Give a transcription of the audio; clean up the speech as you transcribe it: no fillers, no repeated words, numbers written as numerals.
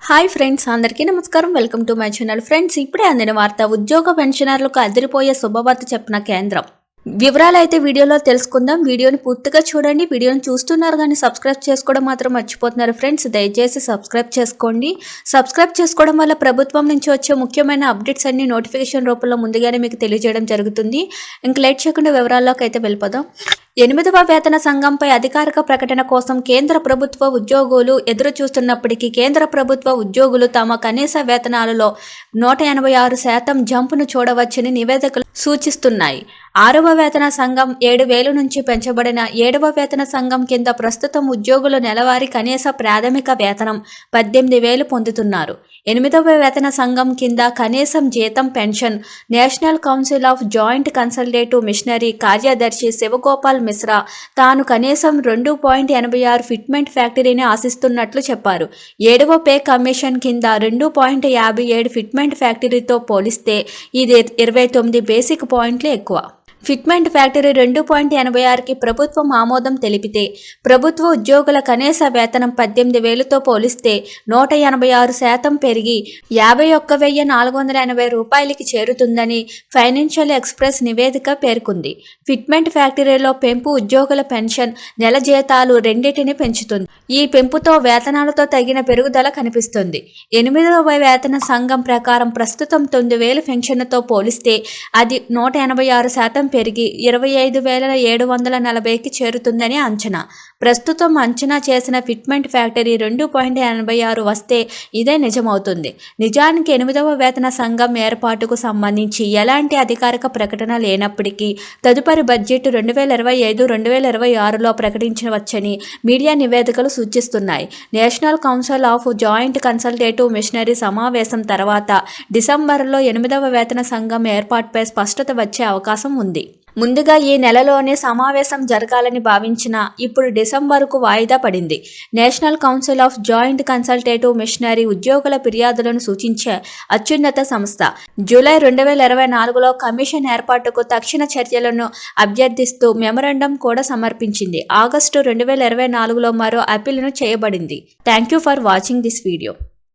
Hi friends, అందరికీ నమస్కారం. Welcome to my channel. Friends, ఇప్పుడే అందిన వార్త. ఉద్యోగ పెన్షనర్లకు అదిరిపోయే శుభవార్త చెప్పిన కేంద్రం. వివరాలు అయితే వీడియోలో తెలుసుకుందాం. వీడియోని పూర్తిగా చూడండి. వీడియోని చూస్తున్నారు కానీ సబ్స్క్రైబ్ చేసుకోవడం మాత్రం మర్చిపోతున్నారు ఫ్రెండ్స్. దయచేసి సబ్స్క్రైబ్ చేసుకోండి. సబ్స్క్రైబ్ చేసుకోవడం వల్ల ప్రభుత్వం నుంచి వచ్చే ముఖ్యమైన అప్డేట్స్ అన్ని నోటిఫికేషన్ రూపంలో ముందుగానే మీకు తెలియజేయడం జరుగుతుంది. ఇంక లేట్ చేయకుండా వివరాల్లోకి అయితే వెళ్ళిపోదాం. 8వ వేతన సంఘంపై అధికారిక ప్రకటన కోసం కేంద్ర ప్రభుత్వ ఉద్యోగులు ఎదురు చూస్తున్నప్పటికీ కేంద్ర ప్రభుత్వ ఉద్యోగులు తమ కనీస వేతనాలలో 186% జంపును చూడవచ్చని నివేదికలు సూచిస్తున్నాయి. 6వ వేతన సంఘం 7,000 నుంచి పెంచబడిన 7వ వేతన సంఘం కింద ప్రస్తుతం ఉద్యోగులు నెలవారీ కనీస ప్రాథమిక వేతనం 18,000 పొందుతున్నారు. 8వ వేతన సంఘం కింద కనీసం జీతం pension national council of joint consultative machinery కార్యదర్శి శివగోపాల్ మిశ్రా తాను కనీసం 2.86 ఫిట్మెంట్ ఫ్యాక్టరీని ఆశిస్తున్నట్లు చెప్పారు. 7వ పే కమిషన్ కింద 2.57 ఫిట్మెంట్ ఫ్యాక్టరీతో పోలిస్తే ఇది 29 బేసిక్ పాయింట్లు ఎక్కువ. ఫిట్మెంట్ ఫ్యాక్టరీ 2.86కి ప్రభుత్వం ఆమోదం తెలిపితే ప్రభుత్వ ఉద్యోగుల కనీస వేతనం 18,000తో పోలిస్తే 186% పెరిగి 51,480 రూపాయలకి చేరుతుందని ఫైనాన్షియల్ ఎక్స్ప్రెస్ నివేదిక పేర్కొంది. ఫిట్మెంట్ ఫ్యాక్టరీలో పెంపు ఉద్యోగుల పెన్షన్, నెల జీతాలు రెండింటిని పెంచుతుంది. ఈ పెంపుతో వేతనాలతో తగిన పెరుగుదల కనిపిస్తుంది. 8వ వేతన సంఘం ప్రకారం ప్రస్తుతం 9,000 పెన్షన్తో పోలిస్తే అది 186% పెరిగి 25,740కి చేరుతుందని అంచనా. ప్రస్తుతం అంచనా చేసిన ఫిట్మెంట్ ఫ్యాక్టరీ 2.86 వస్తే ఇదే నిజమవుతుంది. నిజానికి 8వ వేతన సంఘం ఏర్పాటుకు సంబంధించి ఎలాంటి అధికారిక ప్రకటన లేనప్పటికీ తదుపరి బడ్జెట్ 2025-2026లో ప్రకటించవచ్చని మీడియా నివేదికలు సూచిస్తున్నాయి. National council of joint consultative machinery సమావేశం తర్వాత డిసెంబర్లో 8వ వేతన సంఘం ఏర్పాటుపై స్పష్టత వచ్చే అవకాశం ఉంది. ముందుగా ఈ నెలలోనే సమావేశం జరగాలని భావించినా ఇప్పుడు డిసెంబరుకు వాయిదా పడింది. National council of joint consultative machinery ఉద్యోగుల ఫిర్యాదులను సూచించే అత్యున్నత సంస్థ. జూలై 2024లో కమిషన్ ఏర్పాటుకు తక్షణ చర్యలను అభ్యర్థిస్తూ మెమరాండం కూడా సమర్పించింది. ఆగస్టు 2024లో మరో అప్పీలును చేయబడింది. Thank you for watching this video.